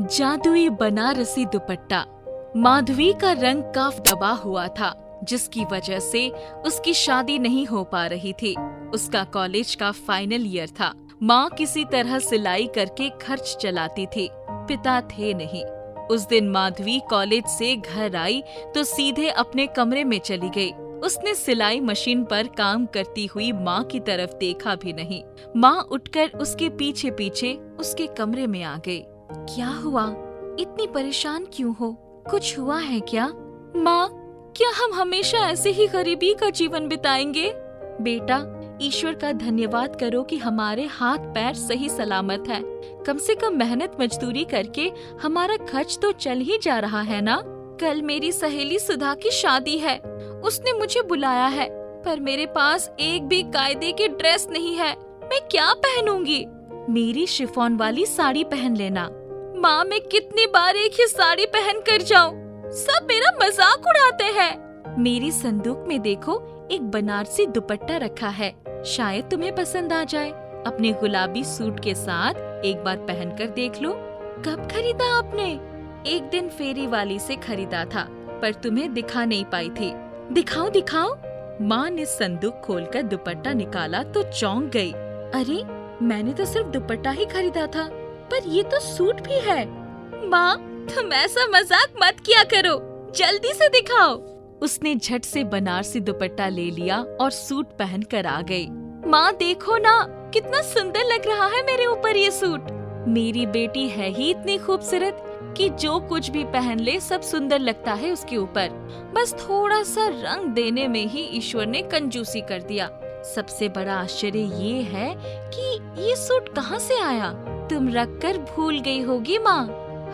जादुई बनारसी दुपट्टा। माधवी का रंग काफ दबा हुआ था, जिसकी वजह से उसकी शादी नहीं हो पा रही थी। उसका कॉलेज का फाइनल ईयर था। माँ किसी तरह सिलाई करके खर्च चलाती थी, पिता थे नहीं। उस दिन माधवी कॉलेज से घर आई तो सीधे अपने कमरे में चली गई। उसने सिलाई मशीन पर काम करती हुई माँ की तरफ देखा भी नहीं। माँ उठकर उसके पीछे पीछे उसके कमरे में आ गई। क्या हुआ? इतनी परेशान क्यों हो? कुछ हुआ है क्या? माँ, क्या हम हमेशा ऐसे ही गरीबी का जीवन बिताएंगे? बेटा, ईश्वर का धन्यवाद करो कि हमारे हाथ पैर सही सलामत है। कम से कम मेहनत मजदूरी करके हमारा खर्च तो चल ही जा रहा है ना। कल मेरी सहेली सुधा की शादी है, उसने मुझे बुलाया है, पर मेरे पास एक भी कायदे की ड्रेस नहीं है। मैं क्या पहनूंगी? मेरी शिफॉन वाली साड़ी पहन लेना। माँ, मैं कितनी बार एक ही साड़ी पहन कर जाऊँ? सब मेरा मजाक उड़ाते हैं। मेरी संदूक में देखो, एक बनारसी दुपट्टा रखा है, शायद तुम्हें पसंद आ जाए। अपने गुलाबी सूट के साथ एक बार पहनकर देख लो। कब खरीदा आपने? एक दिन फेरी वाली से खरीदा था, पर तुम्हें दिखा नहीं पाई थी। दिखाओ दिखाओ। माँ ने संदूक खोलकर दुपट्टा निकाला तो चौंक गई। अरे, मैंने तो सिर्फ दुपट्टा ही खरीदा था, पर ये तो सूट भी है। माँ, तुम ऐसा मजाक मत किया करो, जल्दी से दिखाओ। उसने झट से बनारसी दुपट्टा ले लिया और सूट पहन कर आ गई। माँ देखो ना, कितना सुंदर लग रहा है मेरे ऊपर ये सूट। मेरी बेटी है ही इतनी खूबसूरत कि जो कुछ भी पहन ले सब सुंदर लगता है उसके ऊपर। बस थोड़ा सा रंग देने में ही ईश्वर ने कंजूसी कर दिया। सबसे बड़ा आश्चर्य ये है कि ये सूट कहाँ से आया? तुम रख कर भूल गई होगी माँ।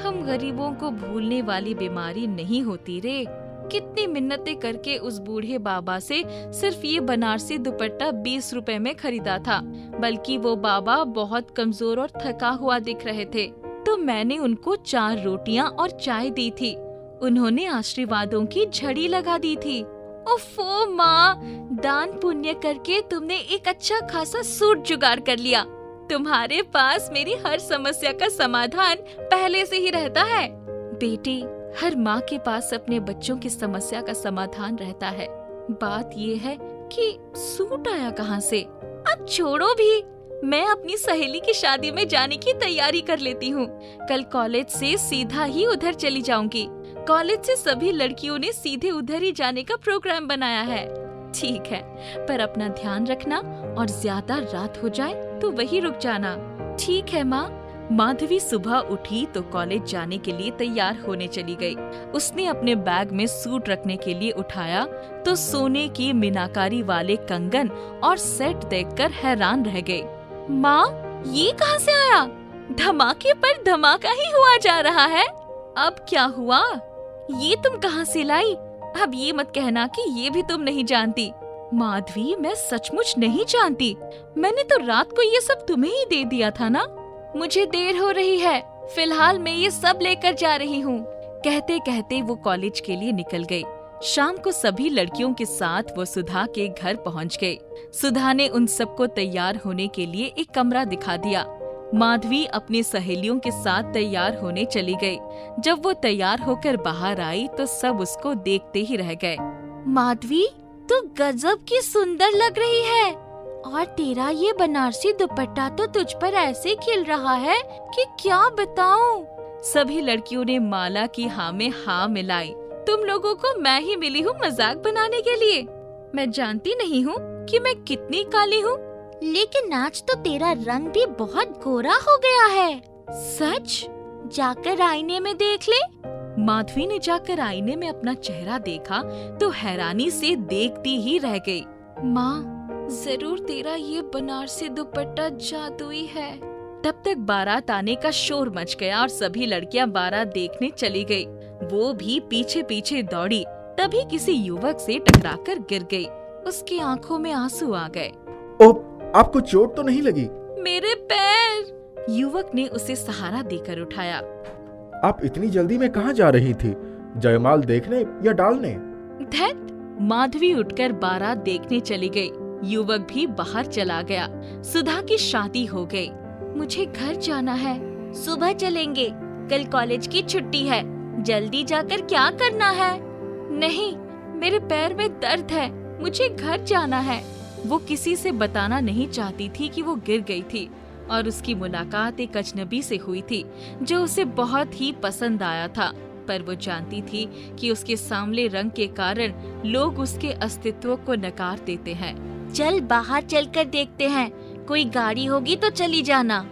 हम गरीबों को भूलने वाली बीमारी नहीं होती रे। कितनी मिन्नतें करके उस बूढ़े बाबा से सिर्फ ये बनारसी दुपट्टा 20 रुपए में खरीदा था, बल्कि वो बाबा बहुत कमजोर और थका हुआ दिख रहे थे। तो मैंने उनको 4 रोटियां और चाय दी थी। उन्होंने आशीर्वादों की झड़ी लगा दी थी। ओफो माँ, दान पुण्य करके तुमने एक अच्छा खासा सूट जुगाड़ कर लिया। तुम्हारे पास मेरी हर समस्या का समाधान पहले से ही रहता है। बेटी, हर माँ के पास अपने बच्चों की समस्या का समाधान रहता है। बात ये है कि सूट आया कहाँ से? अब छोड़ो भी, मैं अपनी सहेली की शादी में जाने की तैयारी कर लेती हूँ। कल कॉलेज से सीधा ही उधर चली जाऊंगी। कॉलेज से सभी लड़कियों ने सीधे उधर ही जाने का प्रोग्राम बनाया है। ठीक है, पर अपना ध्यान रखना और ज्यादा रात हो जाए तो वही रुक जाना। ठीक है माँ। माधवी सुबह उठी तो कॉलेज जाने के लिए तैयार होने चली गई। उसने अपने बैग में सूट रखने के लिए उठाया तो सोने की मीनाकारी वाले कंगन और सेट देखकर हैरान रह गई। माँ, ये कहाँ से आया? धमाके पर धमाका ही हुआ जा रहा है। अब क्या हुआ? ये तुम कहाँ से लाई? अब ये मत कहना कि ये भी तुम नहीं जानती। माधवी, मैं सचमुच नहीं जानती। मैंने तो रात को ये सब तुम्हें ही दे दिया था ना। मुझे देर हो रही है, फिलहाल मैं ये सब लेकर जा रही हूँ। कहते कहते वो कॉलेज के लिए निकल गई। शाम को सभी लड़कियों के साथ वो सुधा के घर पहुँच गई। सुधा ने उन सबको तैयार होने के लिए एक कमरा दिखा दिया। माधवी अपनी सहेलियों के साथ तैयार होने चली गई। जब वो तैयार होकर बाहर आई तो सब उसको देखते ही रह गए। माधवी, तू गजब की सुंदर लग रही है, और तेरा ये बनारसी दुपट्टा तो तुझ पर ऐसे खिल रहा है कि क्या बताऊं। सभी लड़कियों ने माला की हाँ में हाँ मिलाई। तुम लोगों को मैं ही मिली हूँ मजाक बनाने के लिए। मैं जानती नहीं हूँ कि मैं कितनी काली हूँ, लेकिन आज तो तेरा रंग भी बहुत गोरा हो गया है। सच? जाकर आईने में देख ले। माधवी ने जाकर आईने में अपना चेहरा देखा तो हैरानी से देखती ही रह गई। माँ, जरूर तेरा ये बनारसी दुपट्टा जादुई है। तब तक बारात आने का शोर मच गया और सभी लड़कियां बारात देखने चली गई। वो भी पीछे पीछे दौड़ी, तभी किसी युवक से टकराकर गिर गई। उसकी आंखों में आंसू आ गए। ओह, आपको चोट तो नहीं लगी? मेरे पैर। युवक ने उसे सहारा देकर उठाया। आप इतनी जल्दी में कहाँ जा रही थी? जयमाल देखने या डालने? धत! माधवी उठकर बारात देखने चली गई। युवक भी बाहर चला गया। सुधा की शादी हो गई। मुझे घर जाना है, सुबह चलेंगे। कल कॉलेज की छुट्टी है, जल्दी जाकर क्या करना है? नहीं, मेरे पैर में दर्द है, मुझे घर जाना है। वो किसी से बताना नहीं चाहती थी कि वो गिर गई थी और उसकी मुलाकात एक अजनबी से हुई थी जो उसे बहुत ही पसंद आया था, पर वो जानती थी कि उसके सांवले रंग के कारण लोग उसके अस्तित्व को नकार देते हैं। चल बाहर चलकर देखते हैं, कोई गाड़ी होगी तो चली जाना।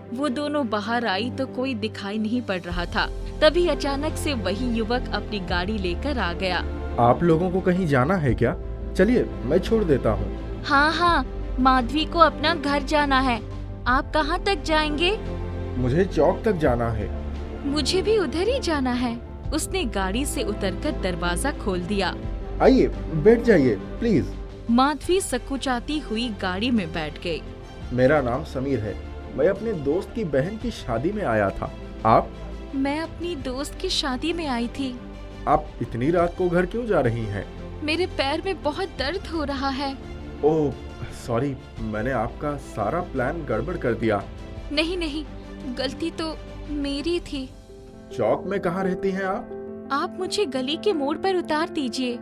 वो दोनों बाहर आई तो कोई दिखाई नहीं पड़ रहा था। तभी अचानक से वही युवक अपनी गाड़ी लेकर आ गया। आप लोगों को कहीं जाना है क्या? चलिए मैं छोड़ देता हूँ। हाँ, माधवी को अपना घर जाना है। आप कहाँ तक जाएंगे? मुझे चौक तक जाना है। मुझे भी उधर ही जाना है। उसने गाड़ी से उतरकर दरवाजा खोल दिया। आइए बैठ जाइए प्लीज। माधवी सकुचाती हुई गाड़ी में बैठ गई। मेरा नाम समीर है, मैं अपने दोस्त की बहन की शादी में आया था। आप? मैं अपनी दोस्त की शादी में आई थी। आप इतनी रात को घर क्यों जा रही हैं? मेरे पैर में बहुत दर्द हो रहा है। ओह सॉरी, मैंने आपका सारा प्लान गड़बड़ कर दिया। नहीं, गलती तो मेरी थी। चौक में कहाँ रहती हैं आप? आप मुझे गली के मोड़ पर उतार दीजिए।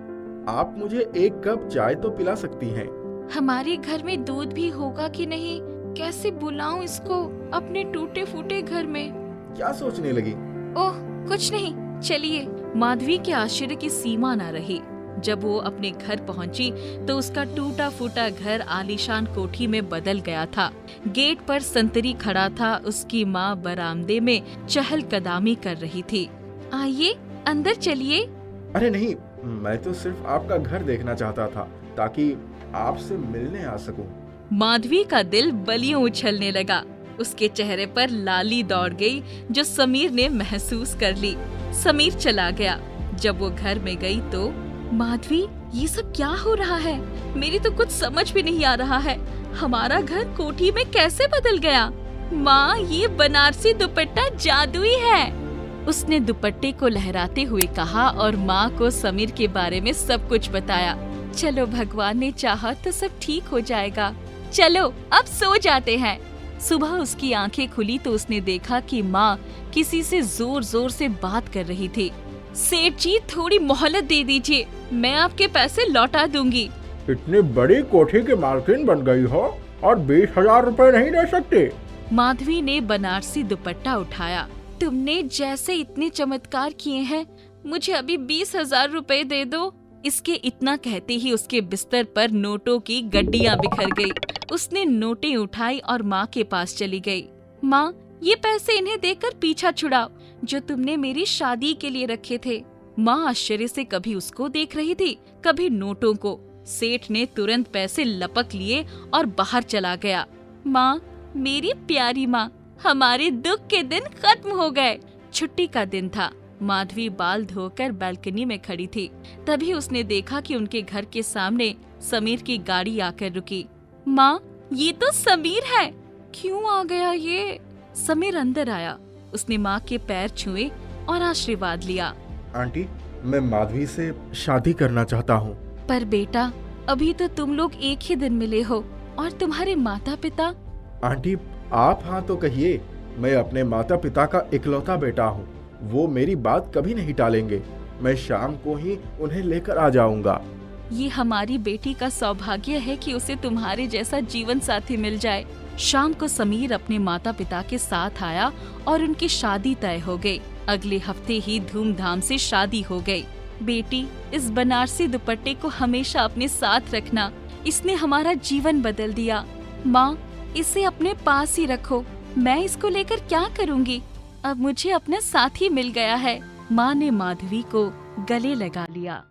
आप मुझे एक कप चाय तो पिला सकती हैं। हमारे घर में दूध भी होगा कि नहीं? कैसे बुलाऊं इसको अपने टूटे फूटे घर में? क्या सोचने लगी? ओह कुछ नहीं, चलिए। माधवी के आश्चर्य की सीमा न रही जब वो अपने घर पहुंची तो उसका टूटा फूटा घर आलीशान कोठी में बदल गया था। गेट पर संतरी खड़ा था, उसकी माँ बरामदे में चहलकदमी कर रही थी। आइए अंदर चलिए। अरे नहीं, मैं तो सिर्फ आपका घर देखना चाहता था ताकि आपसे मिलने आ सकूं। माधवी का दिल बलियों उछलने लगा। उसके चेहरे पर लाली दौड़ गई जो समीर ने महसूस कर ली। समीर चला गया। जब वो घर में गई तो माधवी, ये सब क्या हो रहा है? मेरी तो कुछ समझ भी नहीं आ रहा है। हमारा घर कोठी में कैसे बदल गया? माँ, ये बनारसी दुपट्टा जादुई है। उसने दुपट्टे को लहराते हुए कहा और माँ को समीर के बारे में सब कुछ बताया। चलो, भगवान ने चाहा तो सब ठीक हो जाएगा। चलो अब सो जाते हैं। सुबह उसकी आंखें खुली तो उसने देखा कि माँ किसी से जोर जोर से बात कर रही थी। सेठ जी, थोड़ी मोहलत दे दीजिए, मैं आपके पैसे लौटा दूंगी। इतनी बड़ी कोठी की मालकिन बन गई हो और 20,000 रुपए नहीं दे सकते? माधवी ने बनारसी दुपट्टा उठाया। तुमने जैसे इतने चमत्कार किए हैं, मुझे अभी 20,000 रुपए दे दो। इसके इतना कहते ही उसके बिस्तर पर नोटों की गड्डियां बिखर गई। उसने नोटें उठाई और माँ के पास चली गई। माँ, ये पैसे इन्हें देकर पीछा छुड़ाओ जो तुमने मेरी शादी के लिए रखे थे। माँ आश्चर्य से कभी उसको देख रही थी, कभी नोटों को। सेठ ने तुरंत पैसे लपक लिए और बाहर चला गया। माँ, मेरी प्यारी माँ, हमारे दुख के दिन खत्म हो गए। छुट्टी का दिन था। माधवी बाल धोकर बालकनी में खड़ी थी। तभी उसने देखा कि उनके घर के सामने समीर की गाड़ी आकर रुकी। माँ, ये तो समीर है। क्यों आ गया ये? समीर अंदर आया। उसने माँ के पैर छुए और आशीर्वाद लिया। आंटी, मैं माधवी से शादी करना चाहता हूँ। पर बेटा, अभी तो तुम लोग एक ही दिन मिले हो और तुम्हारे माता पिता। आंटी, आप हाँ तो कहिए। मैं अपने माता पिता का इकलौता बेटा हूँ। वो मेरी बात कभी नहीं टालेंगे। मैं शाम को ही उन्हें लेकर आ जाऊंगा। ये हमारी बेटी का सौभाग्य है कि उसे तुम्हारे जैसा जीवन साथी मिल जाए। शाम को समीर अपने माता पिता के साथ आया और उनकी शादी तय हो गई। अगले हफ्ते ही धूमधाम से शादी हो गई। बेटी, इस बनारसी दुपट्टे को हमेशा अपने साथ रखना, इसने हमारा जीवन बदल दिया। माँ, इसे अपने पास ही रखो, मैं इसको लेकर क्या करूँगी? अब मुझे अपना साथी मिल गया है। माँ ने माधवी को गले लगा लिया।